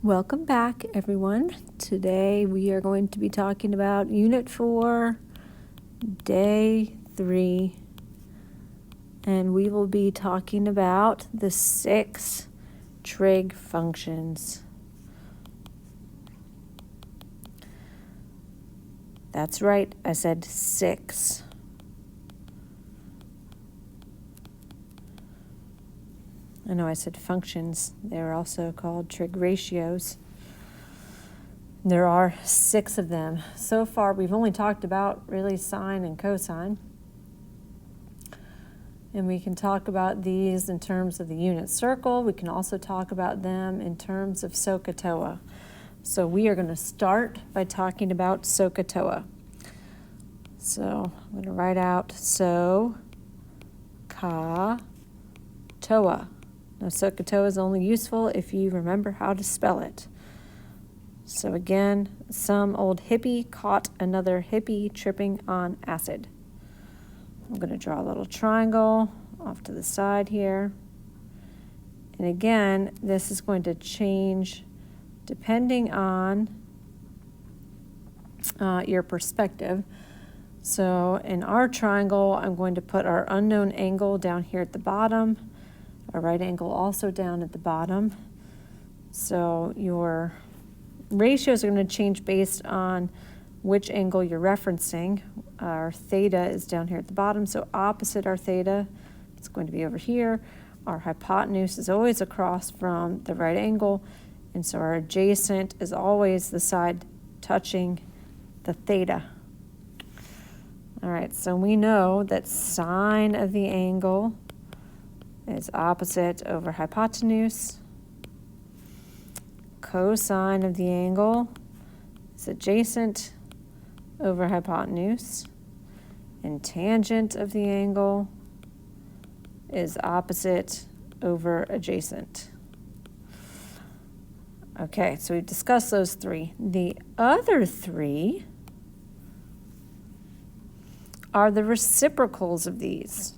Welcome back, everyone. Today we are going to be talking about Unit 4, Day 3, and we will be talking about the 6 trig functions. That's right, I said 6. I know I said functions. They're also called trig ratios. There are 6 of them. So far, we've only talked about really sine and cosine. And we can talk about these in terms of the unit circle. We can also talk about them in terms of SOHCAHTOA. So we are going to start by talking about SOHCAHTOA. So I'm going to write out SOHCAHTOA. Now, SOHCAHTOA is only useful if you remember how to spell it. So again, some old hippie caught another hippie tripping on acid. I'm going to draw a little triangle off to the side here. And again, this is going to change depending on your perspective. So in our triangle, I'm going to put our unknown angle down here at the bottom. A right angle also down at the bottom. So your ratios are going to change based on which angle you're referencing. Our theta is down here at the bottom, so opposite our theta, it's going to be over here. Our hypotenuse is always across from the right angle, and so our adjacent is always the side touching the theta. All right, so we know that sine of the angle is opposite over hypotenuse. Cosine of the angle is adjacent over hypotenuse. And tangent of the angle is opposite over adjacent. Okay, so we've discussed those 3. The other 3 are the reciprocals of these.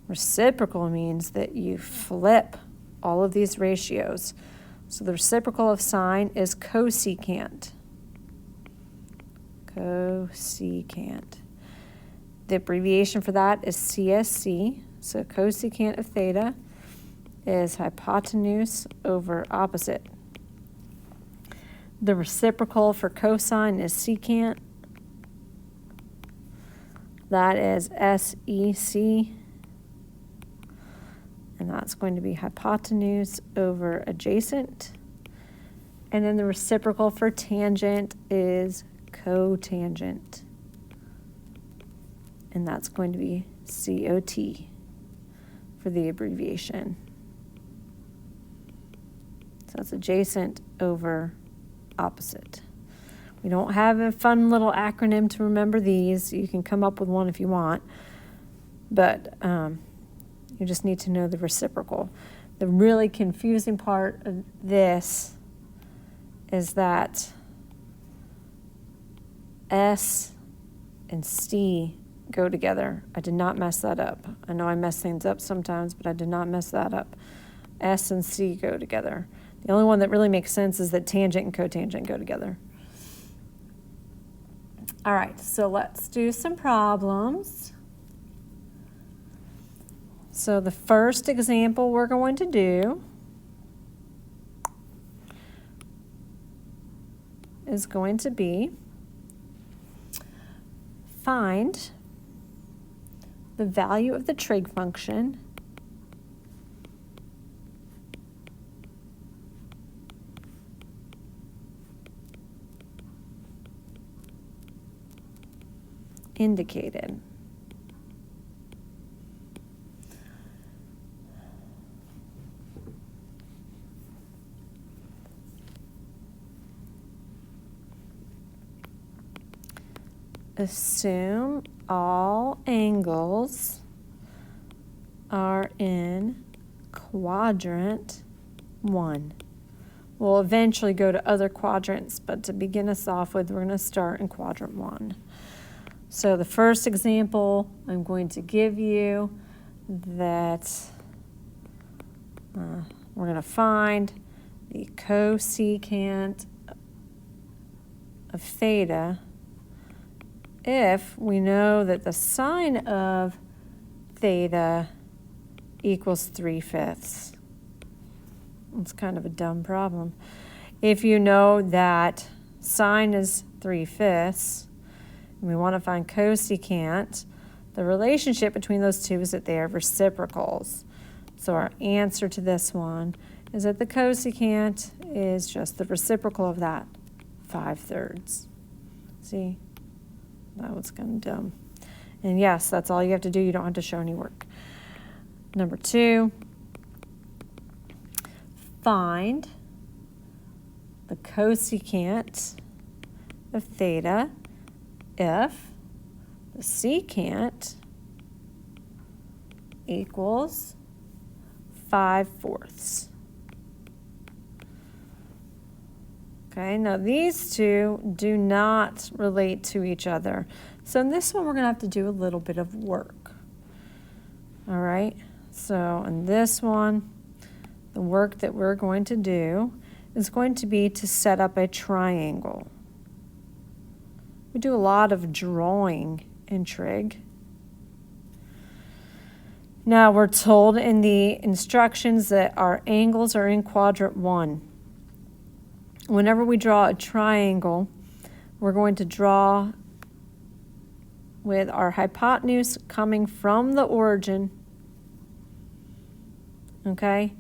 Reciprocal means that you flip all of these ratios. So the reciprocal of sine is cosecant. Cosecant. The abbreviation for that is CSC. So cosecant of theta is hypotenuse over opposite. The reciprocal for cosine is secant. That is SEC. And that's going to be hypotenuse over adjacent. And then the reciprocal for tangent is cotangent. And that's going to be COT for the abbreviation. So it's adjacent over opposite. We don't have a fun little acronym to remember these. You can come up with one if you want. But you just need to know the reciprocal. The really confusing part of this is that S and C go together. I did not mess that up. I know I mess things up sometimes, but I did not mess that up. S and C go together. The only one that really makes sense is that tangent and cotangent go together. All right, so let's do some problems. So the first example we're going to do is going to be find the value of the trig function indicated. Assume all angles are in quadrant 1. We'll eventually go to other quadrants, but to begin us off with, we're going to start in quadrant 1. So the first example I'm going to give you that we're going to find the cosecant of theta if we know that the sine of theta equals 3/5. It's kind of a dumb problem. If you know that sine is 3/5, and we want to find cosecant, the relationship between those two is that they are reciprocals. So our answer to this one is that the cosecant is just the reciprocal of that, 5/3. See? That was kind of dumb. And yes, that's all you have to do. You don't have to show any work. Number 2, find the cosecant of theta if the secant equals 5/4. Okay, now these two do not relate to each other. So in this one, we're going to have to do a little bit of work. All right, so in this one, the work that we're going to do is going to be to set up a triangle. We do a lot of drawing in Trig. Now we're told in the instructions that our angles are in quadrant 1. Whenever we draw a triangle, we're going to draw with our hypotenuse coming from the origin, okay?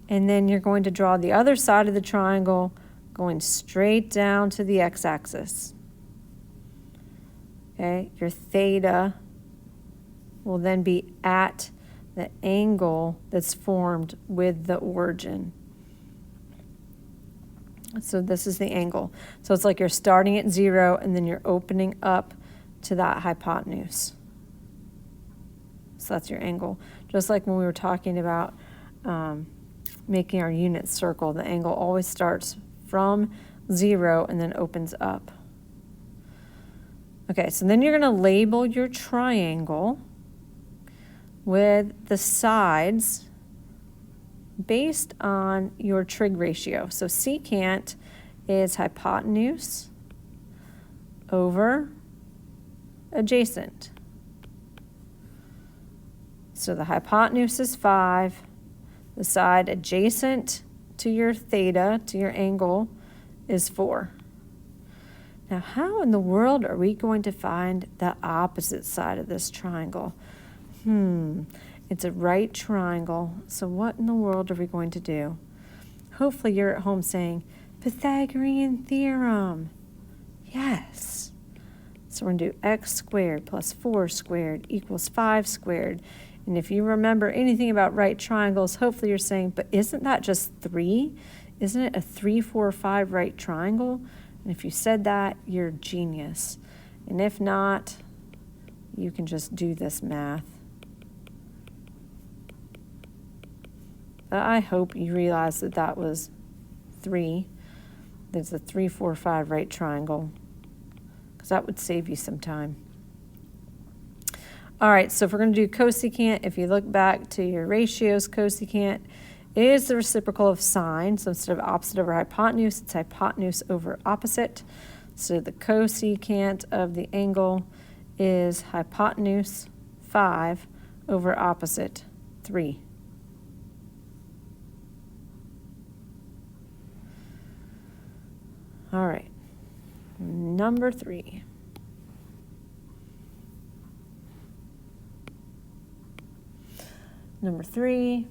And then you're going to draw the other side of the triangle going straight down to the x-axis. Okay, your theta will then be at the angle that's formed with the origin. So this is the angle. So it's like you're starting at 0 and then you're opening up to that hypotenuse. So that's your angle. Just like when we were talking about making our unit circle, the angle always starts from 0 and then opens up. Okay, so then you're going to label your triangle with the sides based on your trig ratio. So secant is hypotenuse over adjacent. So the hypotenuse is 5. The side adjacent to your theta, to your angle, is 4. Now, how in the world are we going to find the opposite side of this triangle? It's a right triangle, so what in the world are we going to do? Hopefully you're at home saying, Pythagorean theorem. Yes. So we're going to do x squared plus 4 squared equals 5 squared. And if you remember anything about right triangles, hopefully you're saying, but isn't that just 3? Isn't it a 3, 4, 5 right triangle? And if you said that, you're a genius. And if not, you can just do this math. I hope you realize that that was 3. There's a 3, 4, 5 right triangle, because that would save you some time. All right, so if we're going to do cosecant, if you look back to your ratios, cosecant is the reciprocal of sine. So instead of opposite over hypotenuse, it's hypotenuse over opposite. So the cosecant of the angle is hypotenuse 5 over opposite 3. All right, number 3. Number 3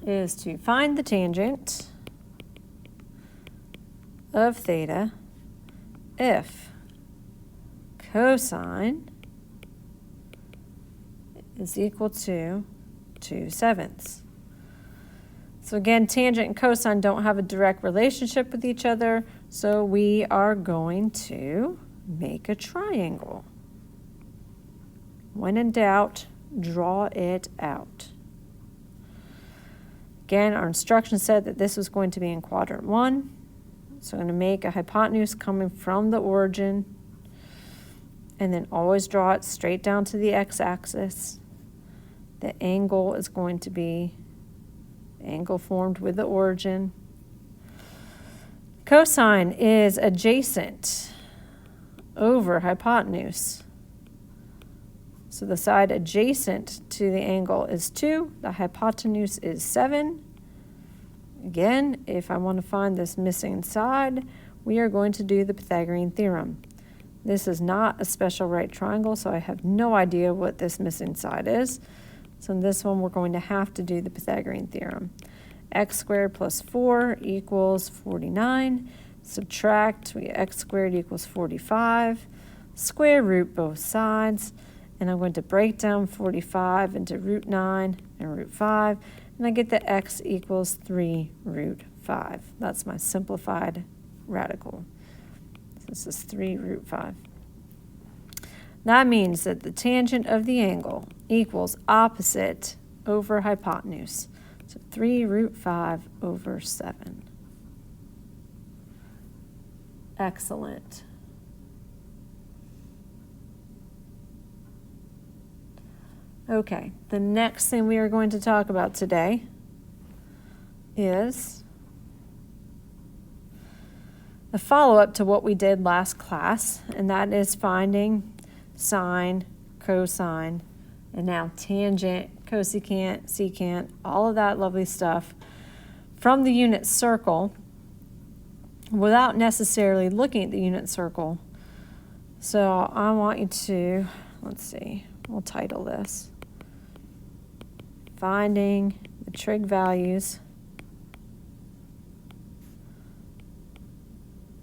is to find the tangent of theta if cosine is equal to 2/7. So again, tangent and cosine don't have a direct relationship with each other, so we are going to make a triangle. When in doubt, draw it out. Again, our instruction said that this was going to be in quadrant 1. So I'm going to make a hypotenuse coming from the origin and then always draw it straight down to the x-axis. The angle is going to be angle formed with the origin. Cosine is adjacent over hypotenuse. So the side adjacent to the angle is 2. The hypotenuse is 7. Again, if I want to find this missing side, we are going to do the Pythagorean theorem. This is not a special right triangle, so I have no idea what this missing side is. So in this one, we're going to have to do the Pythagorean theorem. X squared plus 4 equals 49. Subtract, we get x squared equals 45. Square root both sides. And I'm going to break down 45 into root 9 and root 5. And I get that x equals 3 root 5. That's my simplified radical. So this is 3 root 5. That means that the tangent of the angle equals opposite over hypotenuse. So 3 root 5 over 7. Excellent. Okay, the next thing we are going to talk about today is a follow-up to what we did last class, and that is finding sine, cosine, and now tangent, cosecant, secant, all of that lovely stuff from the unit circle without necessarily looking at the unit circle. So I want you to, let's see, we'll title this Finding the trig values.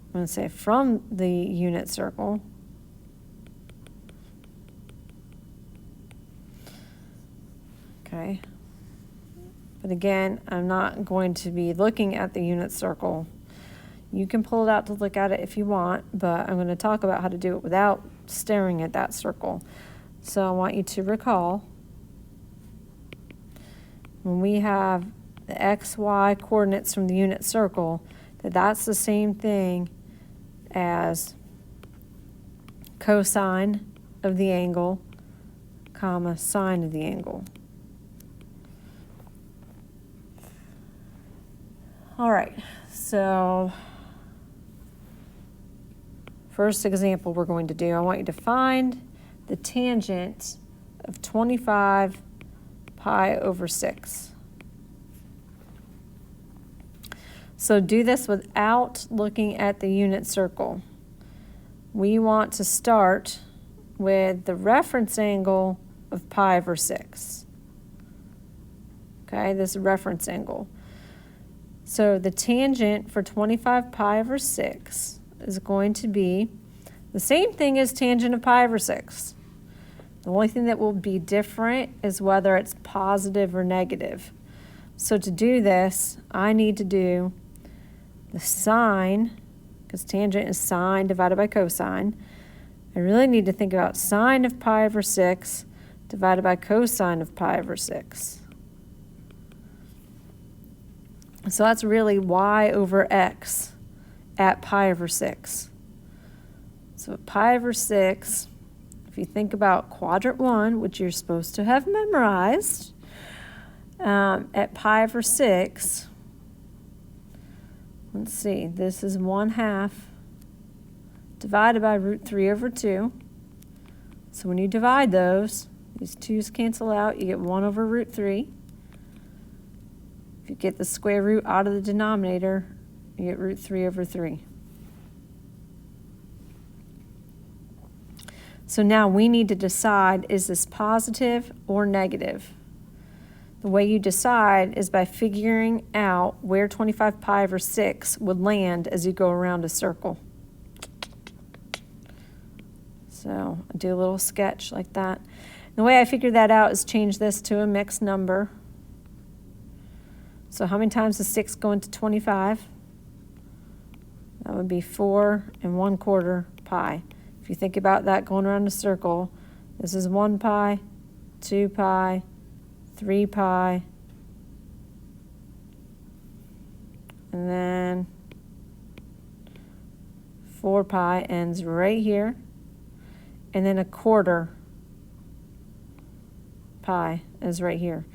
I'm going to say from the unit circle. Okay. But again, I'm not going to be looking at the unit circle. You can pull it out to look at it if you want, but I'm going to talk about how to do it without staring at that circle. So I want you to recall when we have the x, y coordinates from the unit circle, that's the same thing as cosine of the angle, comma, sine of the angle. All right, so first example we're going to do, I want you to find the tangent of 25 pi over 6. So do this without looking at the unit circle. We want to start with the reference angle of pi over 6. Okay, this reference angle. So the tangent for 25 pi over 6 is going to be the same thing as tangent of pi over 6. The only thing that will be different is whether it's positive or negative. So to do this, I need to do the sine, because tangent is sine divided by cosine. I really need to think about sine of pi over 6 divided by cosine of pi over 6. So that's really y over x at pi over 6. So at pi over 6, if you think about quadrant 1, which you're supposed to have memorized, at pi over 6, let's see, this is 1/2 divided by root 3 over 2. So when you divide those, these 2's cancel out, you get 1 over root 3. If you get the square root out of the denominator, you get root 3 over 3. So now we need to decide, is this positive or negative? The way you decide is by figuring out where 25 pi over 6 would land as you go around a circle. So I do a little sketch like that. And the way I figure that out is change this to a mixed number. So how many times does 6 go into 25? That would be 4 1/4 pi. If you think about that going around a circle, this is 1 pi, 2 pi, 3 pi, and then 4 pi ends right here, and then 1/4 pi is right here.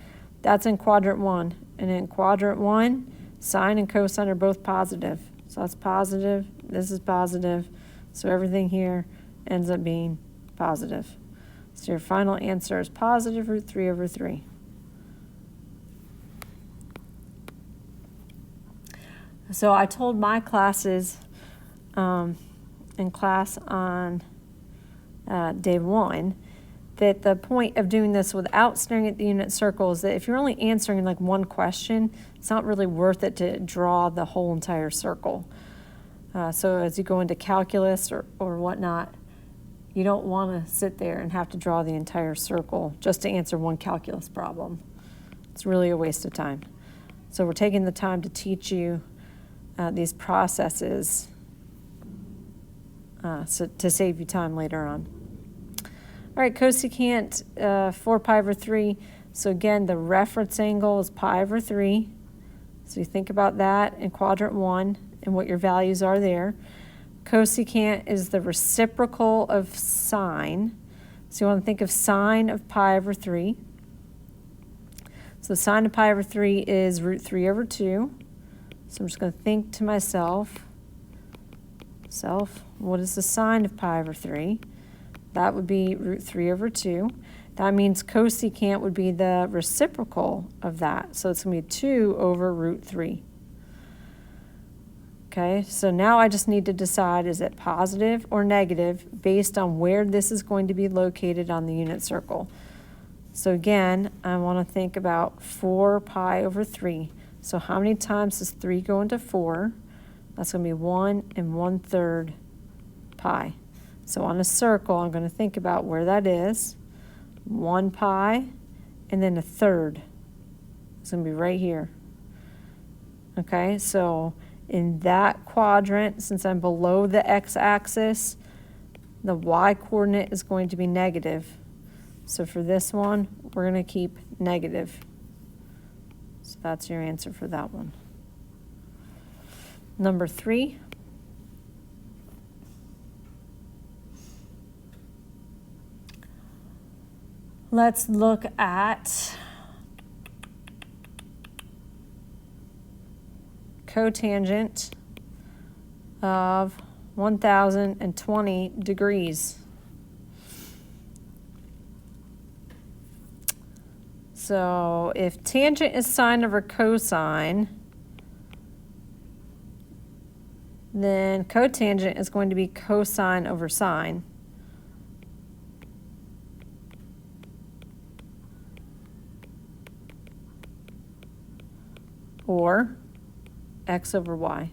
That's in quadrant 1. And in quadrant 1, sine and cosine are both positive. So that's positive, this is positive. So everything here ends up being positive. So your final answer is positive root 3 over 3. So I told my classes in class on day 1 that the point of doing this without staring at the unit circle is that if you're only answering like one question, it's not really worth it to draw the whole entire circle. So as you go into calculus or whatnot, you don't want to sit there and have to draw the entire circle just to answer one calculus problem. It's really a waste of time. So we're taking the time to teach you these processes so to save you time later on. All right, cosecant 4 pi over 3. So again, the reference angle is pi over 3. So you think about that in quadrant 1 and what your values are there. Cosecant is the reciprocal of sine. So you want to think of sine of pi over 3. So sine of pi over 3 is root 3 over 2. So I'm just going to think to myself, what is the sine of pi over 3? That would be root 3 over 2. That means cosecant would be the reciprocal of that. So it's going to be 2 over root 3. Okay, so now I just need to decide, is it positive or negative based on where this is going to be located on the unit circle. So again, I want to think about 4 pi over 3. So how many times does 3 go into 4? That's going to be 1 1/3 pi. So on a circle, I'm going to think about where that is. 1 pi, and then 1/3. It's going to be right here. Okay, so in that quadrant, since I'm below the x-axis, the y-coordinate is going to be negative. So for this one, we're going to keep negative. So that's your answer for that one. Number 3. Let's look at cotangent of 1020 degrees. So if tangent is sine over cosine, then cotangent is going to be cosine over sine. Or x over y.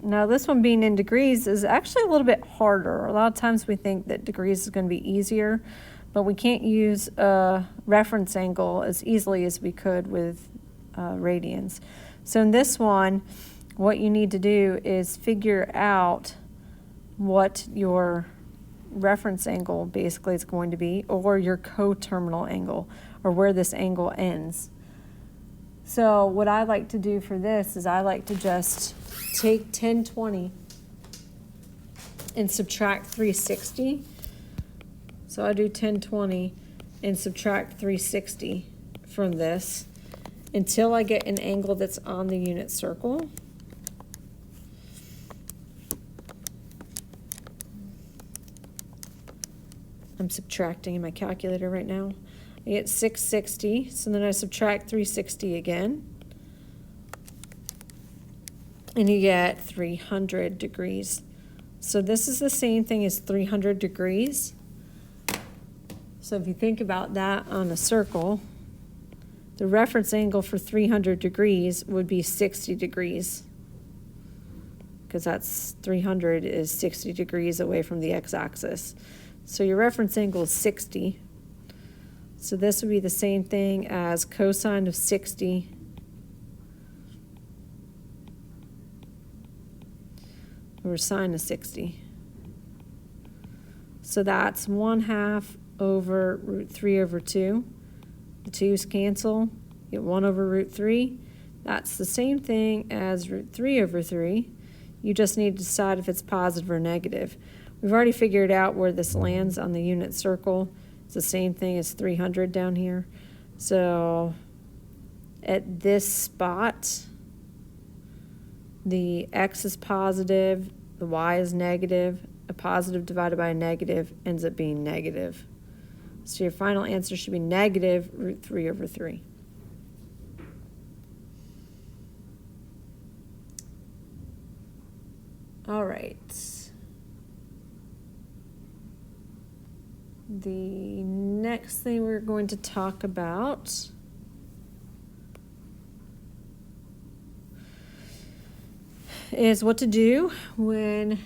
Now this one being in degrees is actually a little bit harder. A lot of times we think that degrees is going to be easier, but we can't use a reference angle as easily as we could with radians. So in this one, what you need to do is figure out what your reference angle basically is going to be, or your coterminal angle, or where this angle ends. So what I like to do for this is I like to just take 1020 and subtract 360. So I do 1020 and subtract 360 from this until I get an angle that's on the unit circle. I'm subtracting in my calculator right now. I get 660, so then I subtract 360 again. And you get 300 degrees. So this is the same thing as 300 degrees. So if you think about that on a circle, the reference angle for 300 degrees would be 60 degrees. Because that's 300 is 60 degrees away from the x-axis. So your reference angle is 60. So this would be the same thing as cosine of 60 over sine of 60. So that's 1/2 over root 3 over 2. The 2's cancel. You get 1 over root 3. That's the same thing as root 3 over 3. You just need to decide if it's positive or negative. We've already figured out where this lands on the unit circle. It's the same thing as 300 down here. So at this spot, the x is positive, the y is negative, a positive divided by a negative ends up being negative. So your final answer should be negative root 3 over 3. All right. The next thing we're going to talk about is what to do when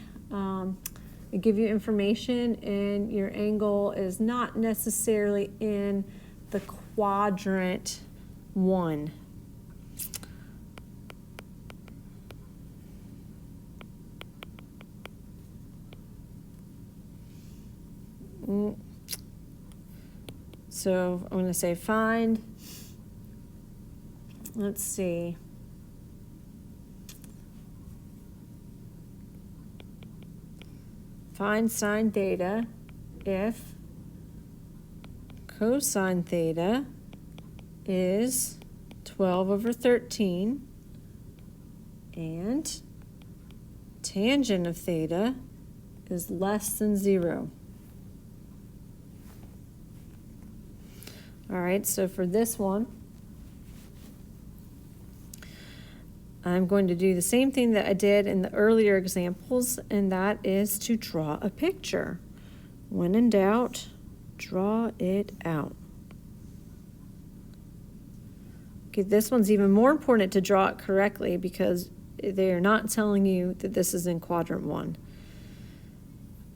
they give you information and your angle is not necessarily in the quadrant 1. So I'm going to say find, let's see, find sine theta if cosine theta is 12 over 13 and tangent of theta is less than 0. All right, so for this one, I'm going to do the same thing that I did in the earlier examples, and that is to draw a picture. When in doubt, draw it out. Okay, this one's even more important to draw it correctly because they are not telling you that this is in quadrant 1.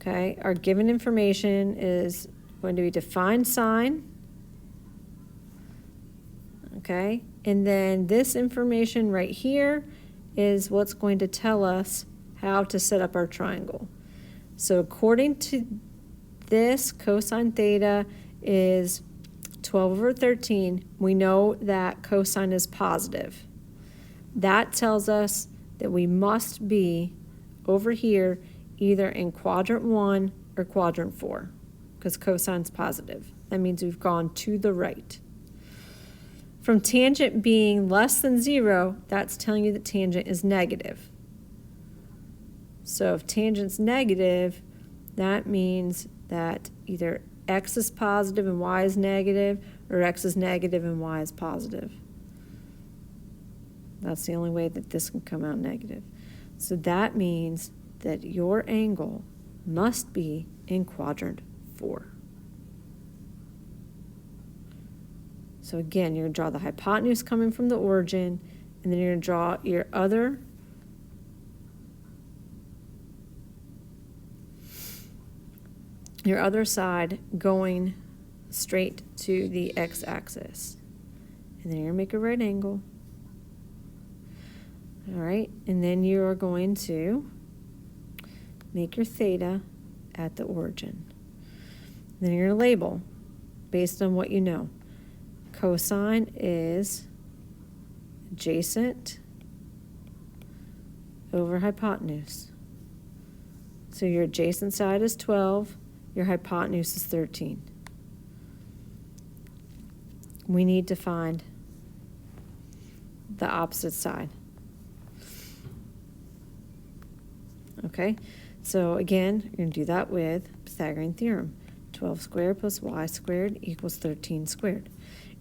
Okay, our given information is going to be to find sine. Okay, and then this information right here is what's going to tell us how to set up our triangle. So according to this, cosine theta is 12 over 13. We know that cosine is positive. That tells us that we must be over here either in quadrant 1 or quadrant 4 because cosine's positive. That means we've gone to the right. From tangent being less than 0, that's telling you that tangent is negative. So if tangent's negative, that means that either x is positive and y is negative, or x is negative and y is positive. That's the only way that this can come out negative. So that means that your angle must be in quadrant 4. So again, you're going to draw the hypotenuse coming from the origin, and then you're going to draw your other side going straight to the x-axis. And then you're going to make a right angle. All right, and then you are going to make your theta at the origin. Then you're going to label based on what you know. Cosine is adjacent over hypotenuse. So your adjacent side is 12, your hypotenuse is 13. We need to find the opposite side. Okay, so again, you're going to do that with Pythagorean theorem. 12 squared plus y squared equals 13 squared.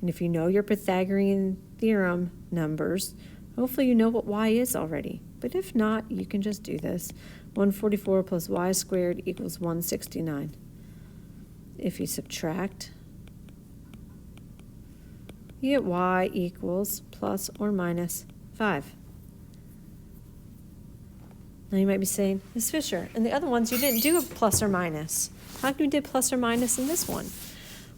And if you know your Pythagorean theorem numbers, hopefully you know what y is already. But if not, you can just do this. 144 plus y squared equals 169. If you subtract, you get y equals plus or minus 5. Now you might be saying, Ms. Fisher, in the other ones you didn't do a plus or minus. How come you did plus or minus in this one?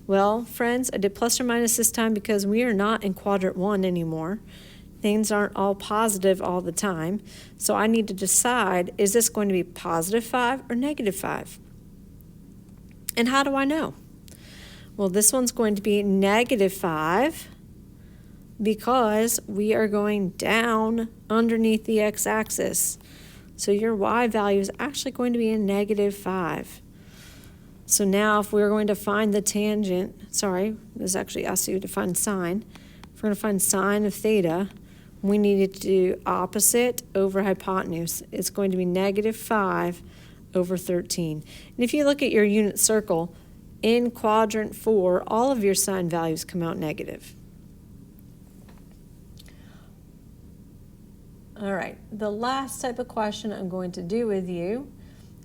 Well, friends, I did plus or minus this time because we are not in quadrant 1 anymore. Things aren't all positive all the time. So I need to decide, is this going to be positive 5 or negative 5? And how do I know? Well, this one's going to be negative 5 because we are going down underneath the x-axis. So your y value is actually going to be a negative 5. So now if we're going to find the tangent, this actually asks you to find sine. if we're going to find sine of theta, we need to do opposite over hypotenuse. It's going to be negative 5 over 13. And if you look at your unit circle, in quadrant 4, all of your sine values come out negative. All right, the last type of question I'm going to do with you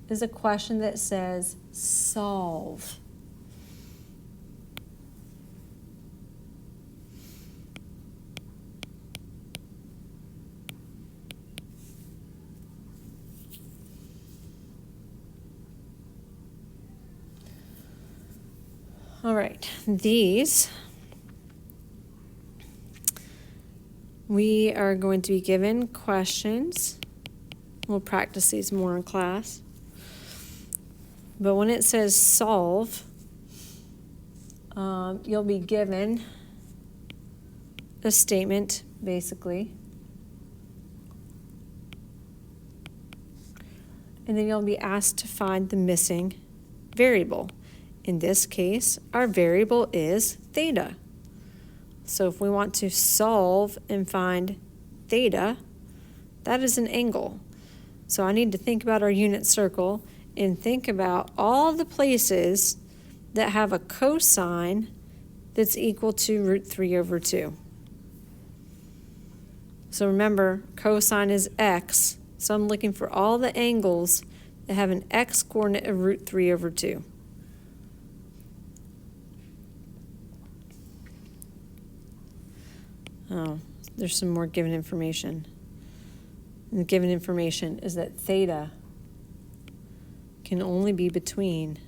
is a question that says solve. All right, these we are going to be given questions. We'll practice these more in class. But when it says solve, you'll be given a statement, basically. And then you'll be asked to find the missing variable. In this case, our variable is theta. So if we want to solve and find theta, that is an angle. So I need to think about our unit circle and think about all the places that have a cosine that's equal to root 3 over 2. So remember, cosine is x, so I'm looking for all the angles that have an x coordinate of root 3 over 2. Oh, there's some more given information. And the given information is that theta can only be between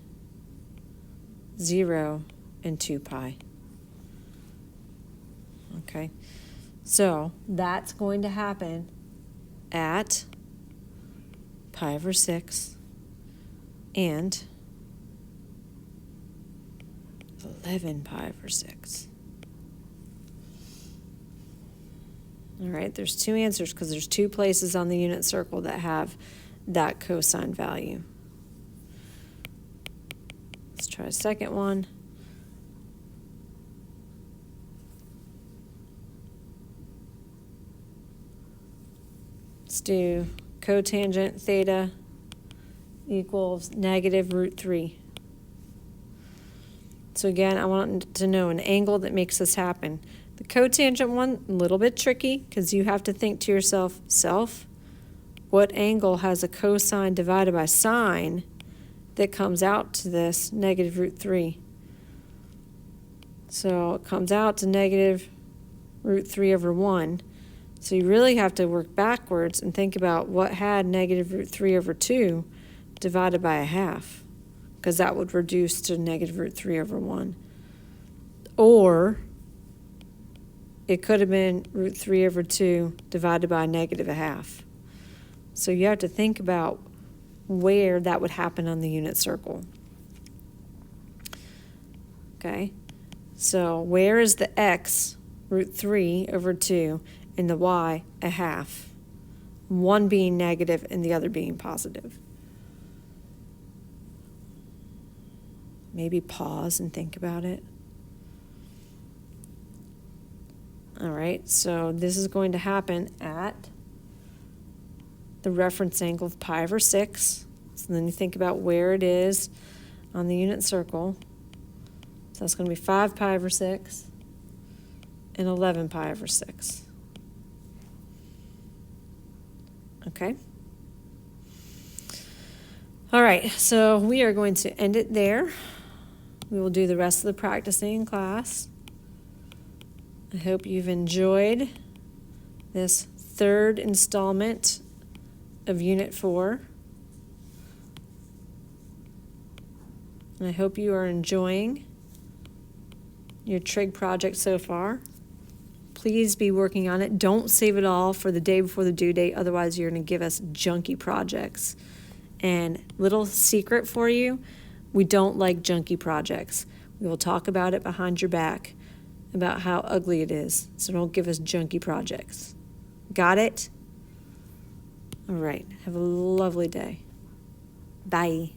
0 and 2 pi. Okay, so that's going to happen at pi over 6 and 11 pi over 6. All right, there's two answers because there's two places on the unit circle that have that cosine value. Let's try a second one. Let's do cotangent theta equals negative root 3. So again, I want to know an angle that makes this happen. The cotangent one, a little bit tricky because you have to think to yourself, what angle has a cosine divided by sine that comes out to this negative root 3? So it comes out to negative root 3 over 1. So you really have to work backwards and think about what had negative root 3 over 2 divided by a half, because that would reduce to negative root 3 over 1. Or it could have been root 3 over 2 divided by negative a half. So you have to think about where that would happen on the unit circle. Okay, so where is the x, root 3 over 2, and the y, a half? One being negative and the other being positive. Maybe pause and think about it. All right, so this is going to happen at the reference angle of pi over 6. So then you think about where it is on the unit circle. So that's going to be 5 pi over 6 and 11 pi over 6. Okay. All right, so we are going to end it there. We will do the rest of the practicing in class. I hope you've enjoyed this third installment of Unit 4. And I hope you are enjoying your trig project so far. Please be working on it. Don't save it all for the day before the due date, otherwise you're going to give us junky projects. And little secret for you, we don't like junky projects. We will talk about it behind your back, about how ugly it is. So don't give us junky projects. Got it? All right. Have a lovely day. Bye.